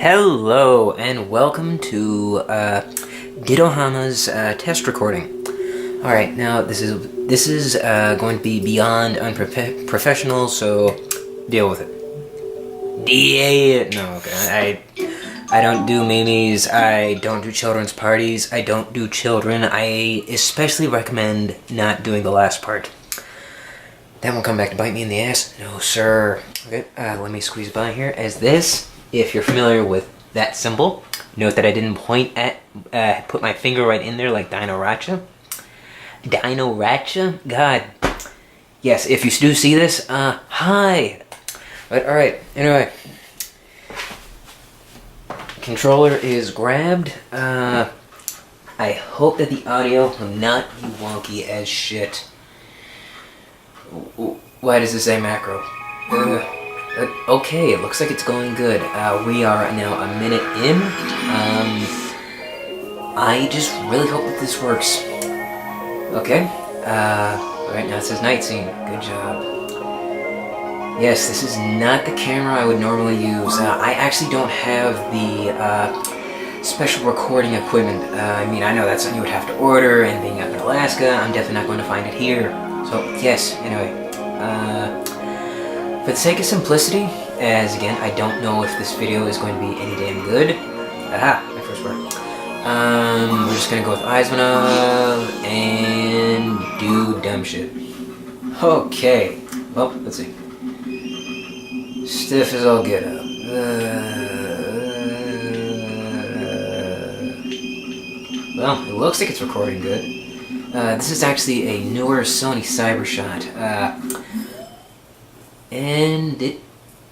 Hello and welcome to Ditohama's test recording. Alright, now this is going to be beyond unprofessional, so deal with it. No, okay. I don't do memes, I don't do children's parties, I don't do children. I especially recommend not doing the last part. That won't come back to bite me in the ass. No, sir. Okay, let me squeeze by here as this. If you're familiar with that symbol, note that I didn't point at, put my finger right in there like Dino-Racha. Dino-Racha? God. Yes, if you do see this, hi! But alright, anyway. Controller is grabbed. I hope that the audio will not be wonky as shit. Why does this say macro? Okay, it looks like it's going good. We are now a minute in. I just really hope that this works. Okay. Right now it says night scene. Good job. Yes, this is not the camera I would normally use. I actually don't have the special recording equipment. I mean, I know that's something you would have to order, and being up in Alaska, I'm definitely not going to find it here. So, yes, anyway. For the sake of simplicity, as again, I don't know if this video is going to be any damn good. Aha, my first word. We're just gonna go with eyes one up and do dumb shit. Okay. Well, let's see. Stiff is all get up. Well, it looks like it's recording good. This is actually a newer Sony CyberShot. And it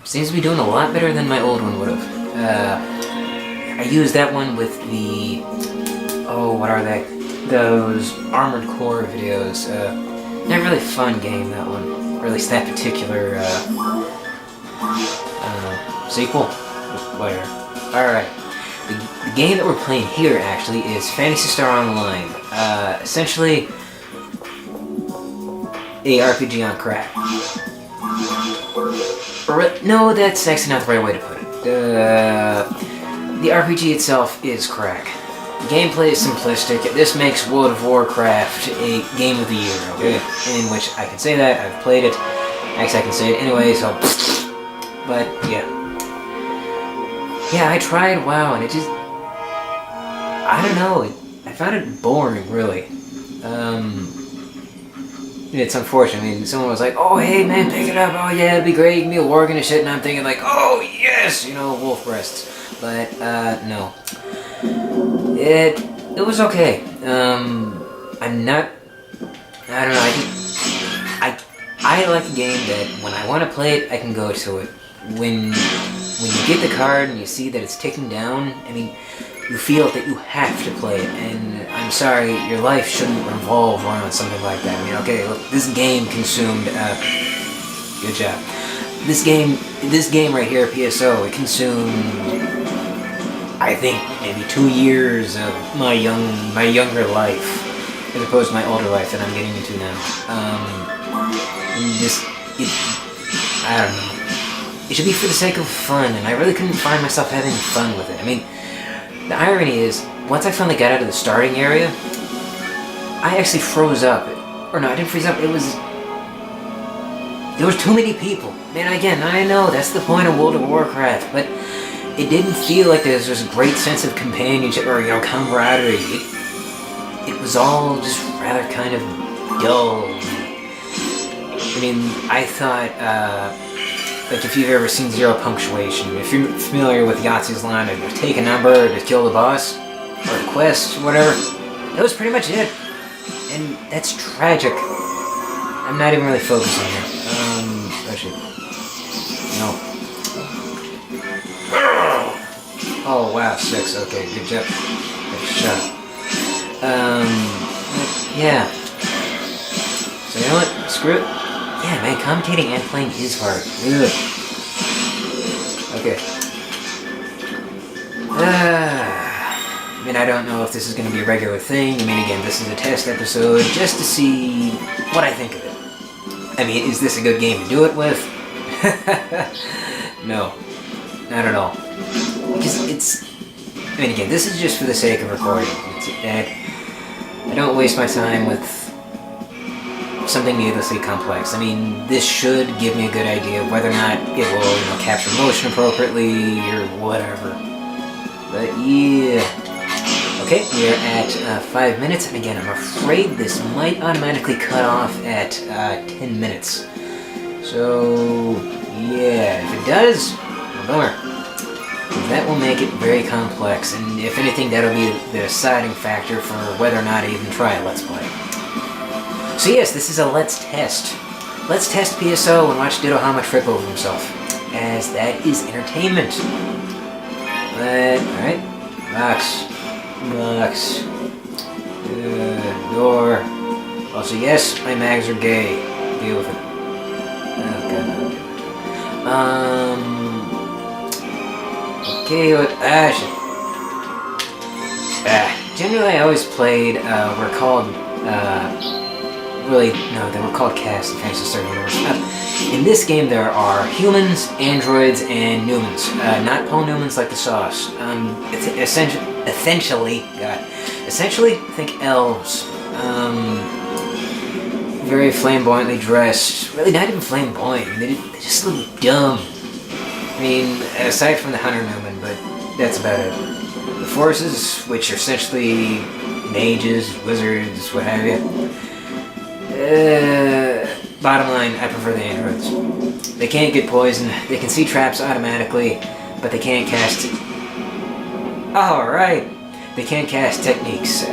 seems to be doing a lot better than my old one would have. I used that one with the... Oh, what are they? Those Armored Core videos. Not really fun game, that one. Or at least that particular sequel. Whatever. Alright. The game that we're playing here, actually, is Phantasy Star Online. Essentially, a RPG on crack. No, that's actually not the right way to put it. The RPG itself is crack. The gameplay is simplistic. This makes World of Warcraft a game of the year, okay? In which I can say that, I've played it. Actually, I can say it anyway, so... But, yeah. Yeah, I tried WoW, and it just... I don't know, I found it boring, really. It's unfortunate. I mean, someone was like, "Oh, hey, man, pick it up. Oh, yeah, it'd be great. You can be a Worgen and shit." And I'm thinking like, "Oh, yes, you know, wolf breasts." But, no. It was okay. I'm not... I don't know, I like a game that when I want to play it, I can go to it. When you get the card and you see that it's ticking down, I mean, you feel that you have to play it, and I'm sorry, your life shouldn't revolve around something like that. I mean, okay, look, this game consumed, good job. This game right here, PSO, it consumed, I think, maybe 2 years of my younger life, as opposed to my older life that I'm getting into now. I don't know. It should be for the sake of fun, and I really couldn't find myself having fun with it. I mean, the irony is, once I finally got out of the starting area, I actually froze up. Or no, I didn't freeze up, there was too many people. Man, again, I know, that's the point of World of Warcraft, but it didn't feel like there was this great sense of companionship or, you know, camaraderie. It was all just rather kind of dull. I mean, I thought, like if you've ever seen Zero Punctuation, if you're familiar with Yahtzee's line of take a number to kill the boss, or the quest, or whatever, that was pretty much it. And that's tragic. I'm not even really focusing here. Actually, no. Oh wow, 6, okay, good job. Good shot. Yeah. So you know what, screw it. Yeah, man, commentating and playing is hard. Ugh. Okay. I mean, I don't know if this is going to be a regular thing. I mean, again, this is a test episode just to see what I think of it. I mean, is this a good game to do it with? No. Not at all. because it's. I mean, again, this is just for the sake of recording. I don't waste my time with something needlessly complex. I mean, this should give me a good idea of whether or not it will, capture motion appropriately or whatever. But yeah. Okay, we're at 5 minutes, and again, I'm afraid this might automatically cut off at 10 minutes. So, yeah, if it does, well, bummer. That will make it very complex, and if anything, that'll be the deciding factor for whether or not I even try a Let's Play. So yes, this is a Let's Test. Let's test PSO and watch Ditohama trip over himself, as that is entertainment. But, alright, box. Door. Also, yes, my mags are gay. Deal with it. Oh, God, okay, what? Shit. Generally, I always played, were called, they were called casts in Fantasy Star Universe. In this game, there are humans, androids, and Newmans. Not Paul Newmans like the sauce. It's essentially, think elves. Very flamboyantly dressed. Really, not even flamboyant. They just look dumb. I mean, aside from the Hunter Newman, but that's about it. The forces, which are essentially mages, wizards, what have you. Bottom line, I prefer the androids. They can't get poisoned, they can see traps automatically, but they can't cast... Alright! They can't cast techniques.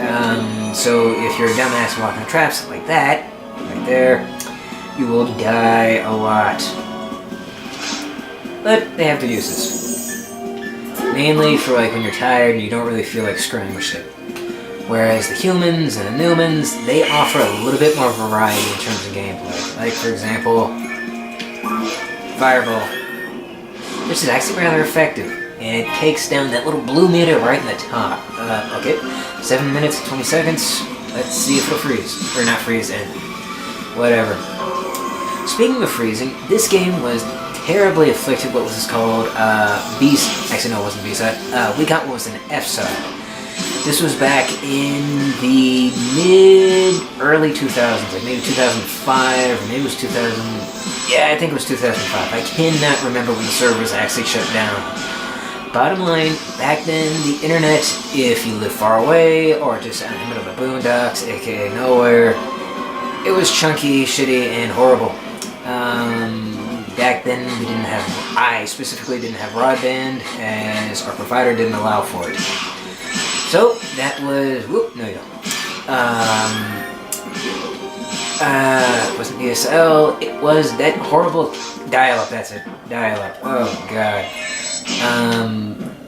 So if you're a dumbass walking on traps like that, right there, you will die a lot. But they have their uses. Mainly for when you're tired and you don't really feel like screwing with shit. Whereas the humans and the Newmans, they offer a little bit more variety in terms of gameplay. Like, for example, Fireball, which is actually rather effective. And it takes down that little blue meter right in the top. Okay, 7 minutes, 20 seconds. Let's see if it'll freeze. Or not freeze, and whatever. Speaking of freezing, this game was terribly afflicted what was this called? B-side. Actually, no, it wasn't B-side. We got what was an F-side. This was back in the early 2000s, like maybe 2005, or maybe it was 2000... Yeah, I think it was 2005. I cannot remember when the servers actually shut down. Bottom line, back then, the internet, if you live far away, or just out in the middle of the boondocks, aka nowhere, it was chunky, shitty, and horrible. Back then, I specifically didn't have broadband, as our provider didn't allow for it. So, that was, no you don't. It wasn't DSL, it was that horrible dial-up, that's it, dial-up, oh god.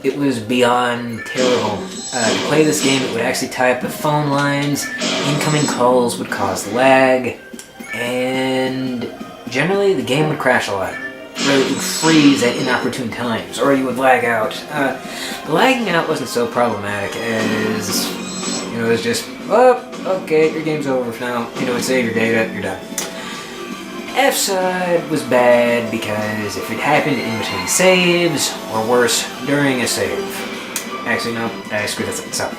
It was beyond terrible. To play this game, it would actually tie up the phone lines, incoming calls would cause lag, and generally the game would crash a lot. Really, it would freeze at inopportune times, or you would lag out. The lagging out wasn't so problematic as, it was just, oh, okay, your game's over for now. It save your data, you're done. F-side was bad because if it happened in between saves, or worse, during a save. Actually, no, I screwed this up.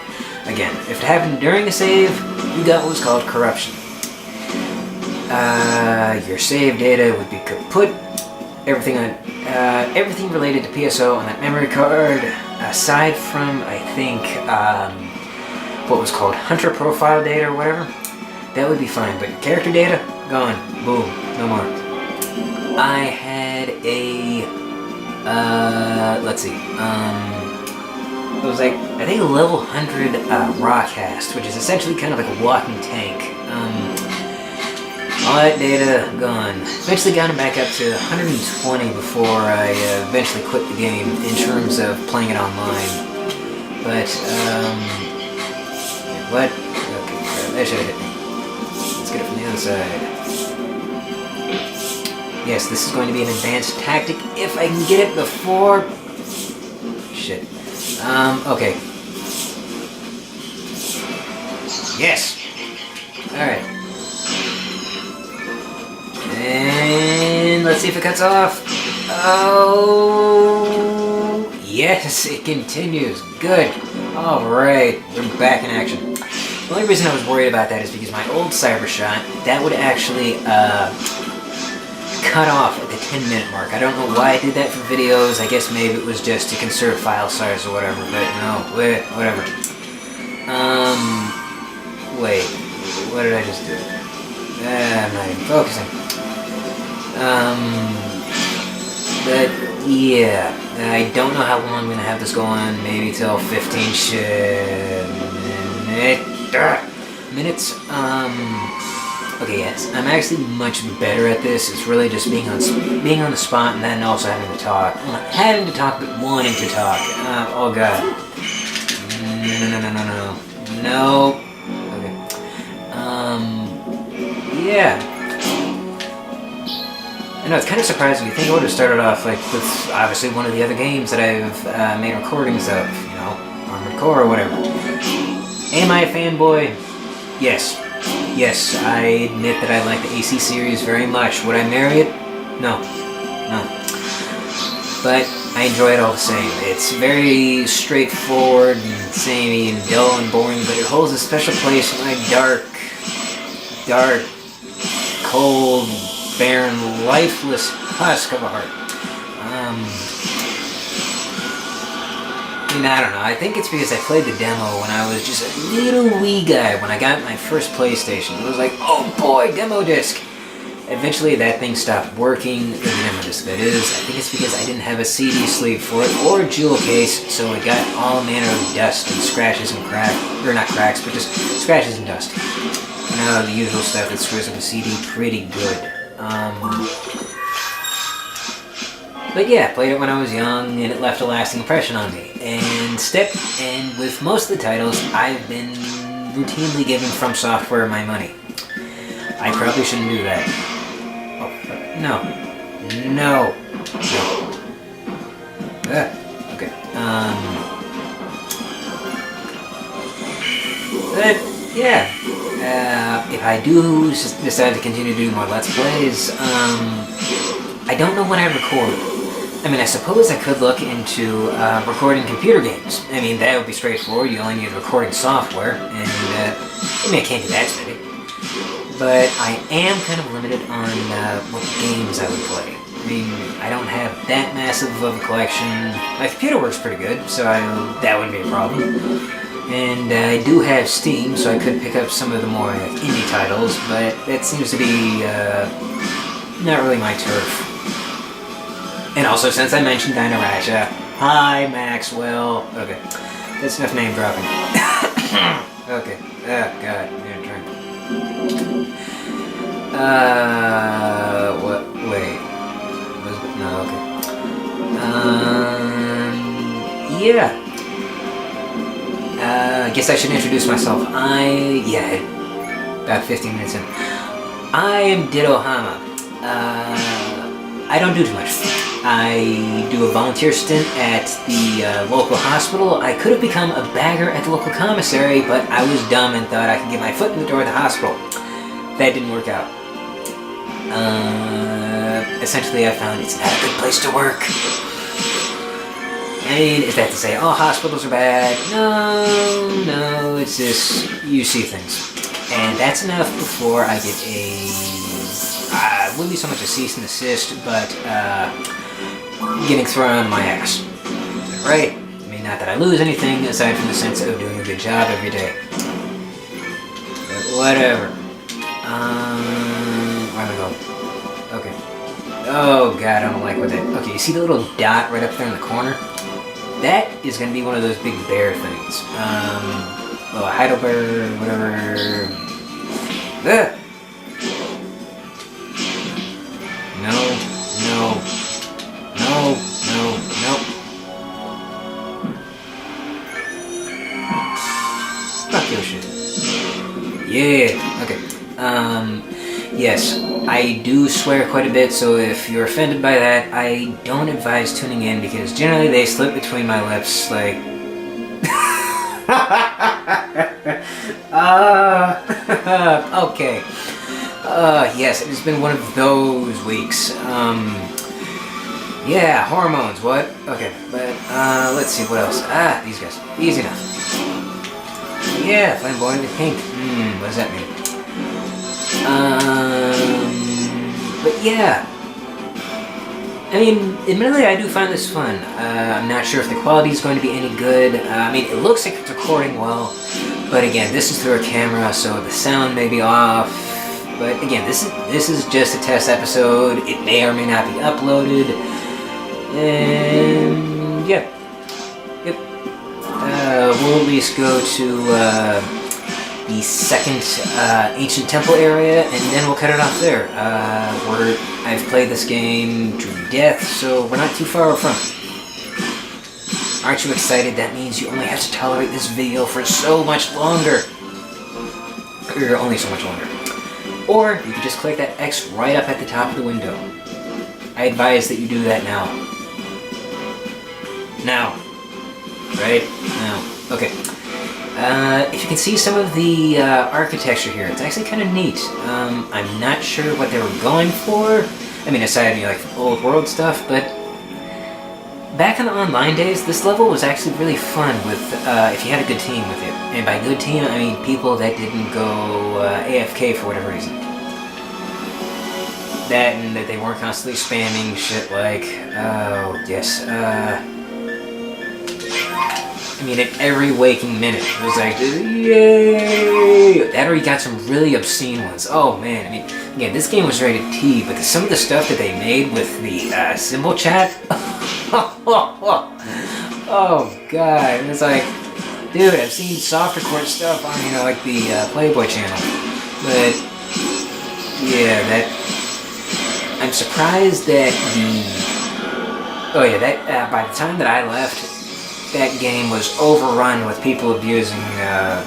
Again, if it happened during a save, you got what was called corruption. Your save data would be kaput. Everything related to PSO on that memory card, aside from, I think, what was called hunter profile data or whatever, that would be fine, but your character data, gone. Boom. No more. I had a, let's see, it was like, I think a level 100 Rawcast, which is essentially kind of like a walking tank. All that data gone. Eventually got it back up to 120 before I eventually quit the game in terms of playing it online. But, what? Okay, that should have hit me. Let's get it from the other side. Yes, this is going to be an advanced tactic if I can get it before... Shit. Okay. Yes! Alright. And let's see if it cuts off. Oh... yes, it continues. Good. Alright, we're back in action. The only reason I was worried about that is because my old Cybershot, that would actually cut off at the 10-minute mark. I don't know why I did that for videos. I guess maybe it was just to conserve file size or whatever, but no, whatever. Wait, what did I just do? I'm not even focusing. But yeah, I don't know how long I'm gonna have this go on. Maybe till 15 minutes. Okay, yes, I'm actually much better at this. It's really just being on the spot and then also having to talk. Well, not having to talk, but wanting to talk. Oh god. No. Okay. Yeah. I know, it's kind of surprising. You think I would have started off like with obviously one of the other games that I've made recordings of, you know, Armored Core or whatever. Am I a fanboy? Yes. Yes, I admit that I like the AC series very much. Would I marry it? No. But I enjoy it all the same. It's very straightforward and samey and dull and boring, but it holds a special place in my dark, cold, barren, lifeless husk of a heart. I don't know, I think it's because I played the demo when I was just a little wee guy when I got my first PlayStation. It was like, oh boy, demo disc! Eventually that thing stopped working, the demo disc that is. I think it's because I didn't have a CD sleeve for it or a jewel case, so it got all manner of dust and scratches and cracks, or not cracks, but just scratches and dust. You know, the usual stuff that screws up a CD pretty good. But yeah, played it when I was young, and it left a lasting impression on me. And with most of the titles, I've been routinely giving From Software my money. I probably shouldn't do that. Oh, no. Okay. But yeah, if I do decide to continue to do more Let's Plays, I don't know when I record. I mean, I suppose I could look into recording computer games. I mean, that would be straightforward. You only need recording software, and I mean, I can't do that today. But I am kind of limited on what games I would play. I mean, I don't have that massive of a collection. My computer works pretty good, so that wouldn't be a problem. And I do have Steam, so I could pick up some of the more indie titles, but that seems to be not really my turf. And also, since I mentioned Dinoracha, hi Maxwell. Okay, that's enough name dropping. Okay, oh god, I'm gonna drink. What? Wait. No, okay. Yeah. I guess I should introduce myself. About 15 minutes in. I am Ditohama. I don't do too much. I do a volunteer stint at the local hospital. I could have become a bagger at the local commissary, but I was dumb and thought I could get my foot in the door of the hospital. That didn't work out. Essentially, I found it's not a good place to work. I mean, is that to say all hospitals are bad? No, it's just you see things. And that's enough before I get it wouldn't be so much a cease and desist, but getting thrown on my ass. Right? I mean, not that I lose anything aside from the sense of doing a good job every day. But whatever. Where am I going? Okay. Oh god, I don't like what that. Okay, you see the little dot right up there in the corner? That is going to be one of those big bear things. Well, a Heidelberg, whatever. Ugh. No. Fuck your shit. Yeah, okay. Yes, I do swear quite a bit, so if you're offended by that, I don't advise tuning in because generally they slip between my lips, like... Okay. Yes, it has been one of those weeks. Yeah, hormones, what? Okay, but, let's see, what else? Ah, these guys. Easy enough. Yeah, flamboyant with pink. What does that mean? But yeah. I mean, admittedly, I do find this fun. I'm not sure if the quality is going to be any good. I mean, it looks like it's recording well, but again, this is through a camera, so the sound may be off. But again, this is just a test episode. It may or may not be uploaded. And yeah, yep. We'll at least go to the second ancient temple area, and then we'll cut it off there. I've played this game to death, so we're not too far from it. Aren't you excited? That means you only have to tolerate this video for so much longer. Or only so much longer. Or you could just click that X right up at the top of the window. I advise that you do that now. Now. Right? Now. Okay. If you can see some of the architecture here, it's actually kind of neat. I'm not sure what they were going for. I mean, aside, you know, like old world stuff, but back in the online days, this level was actually really fun with if you had a good team with it. And by good team, I mean people that didn't go AFK for whatever reason. That and that they weren't constantly spamming shit like, oh, yes, I mean, at every waking minute, it was like, yay! That or you got some really obscene ones. Oh man, I mean, again, this game was rated T, but some of the stuff that they made with the symbol chat, oh god, it's like, dude, I've seen soft record stuff on, you know, like the Playboy channel, but yeah, that, I'm surprised that by the time that I left, that game was overrun with people abusing, I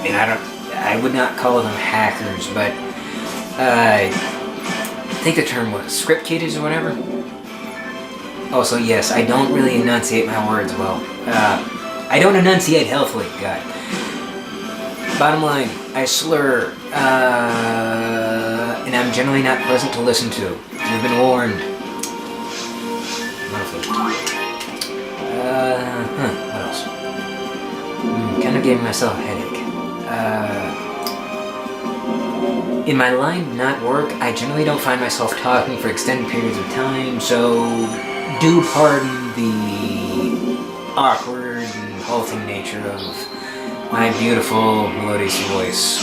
mean, I would not call them hackers, but, I think the term was script kiddies or whatever. Also, yes, I don't really enunciate my words well. I don't enunciate healthily, God. Bottom line, I slur, and I'm generally not pleasant to listen to. You've been warned. What else? Kind of gave myself a headache. In my line did not work, I generally don't find myself talking for extended periods of time, so do pardon the awkward and halting nature of my beautiful melodious voice.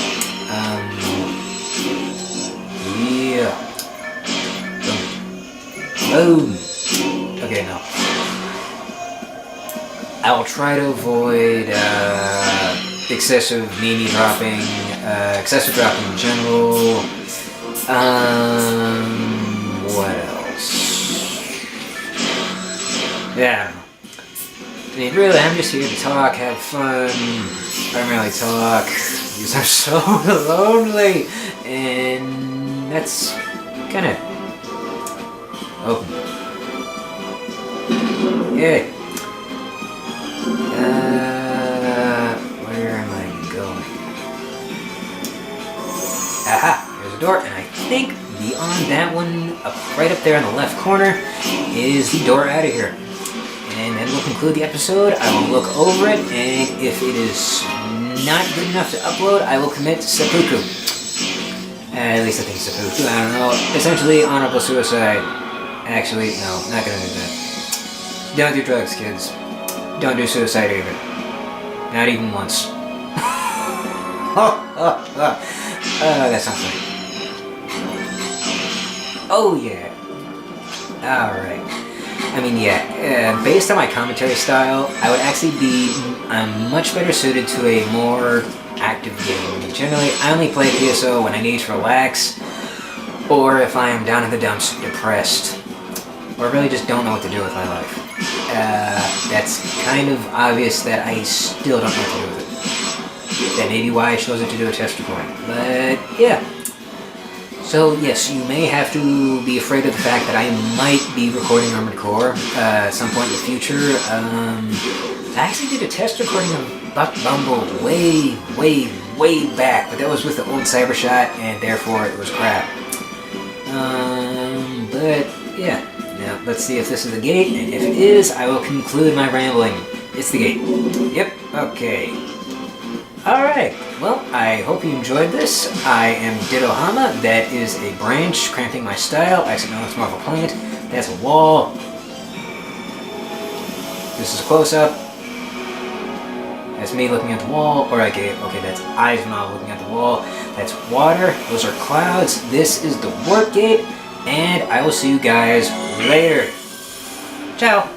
Yeah. Boom. Okay, no. I'll try to avoid excessive meme dropping, excessive dropping in general. What else? Yeah. I mean, really, I'm just here to talk, have fun, primarily talk, because I'm so lonely, and that's kind of open. Yeah. Where am I going? Aha! There's a door, and I think beyond that one, right up there in the left corner, is the door out of here. And then we'll conclude the episode. I will look over it, and if it is not good enough to upload, I will commit seppuku. At least I think seppuku. I don't know. Essentially, honorable suicide. Actually, no, not gonna do that. Don't do drugs, kids. Don't do suicide either. Not even once. That's not funny. Oh yeah. Alright. I mean, yeah, based on my commentary style, I would actually be much better suited to a more active game. Generally, I only play PSO when I need to relax, or if I am down in the dumps, depressed, or really just don't know what to do with my life. That's kind of obvious that I still don't know what to do with it. That may be why I chose it to do a test recording. But, yeah. So, yes, you may have to be afraid of the fact that I might be recording Armored Core at some point in the future. I actually did a test recording of Buck Bumble way back, but that was with the old Cybershot, and therefore it was crap. But, yeah. let's see if this is the gate, and if it is, I will conclude my rambling. It's the gate. Yep, okay. Alright, well, I hope you enjoyed this. I am Ditohama. That is a branch cramping my style. Actually, no, it's more of a plant. That's a wall. This is a close-up. That's me looking at the wall. Or okay, that's eyes when I'm looking at the wall. That's water. Those are clouds. This is the work gate. And I will see you guys later. Ciao.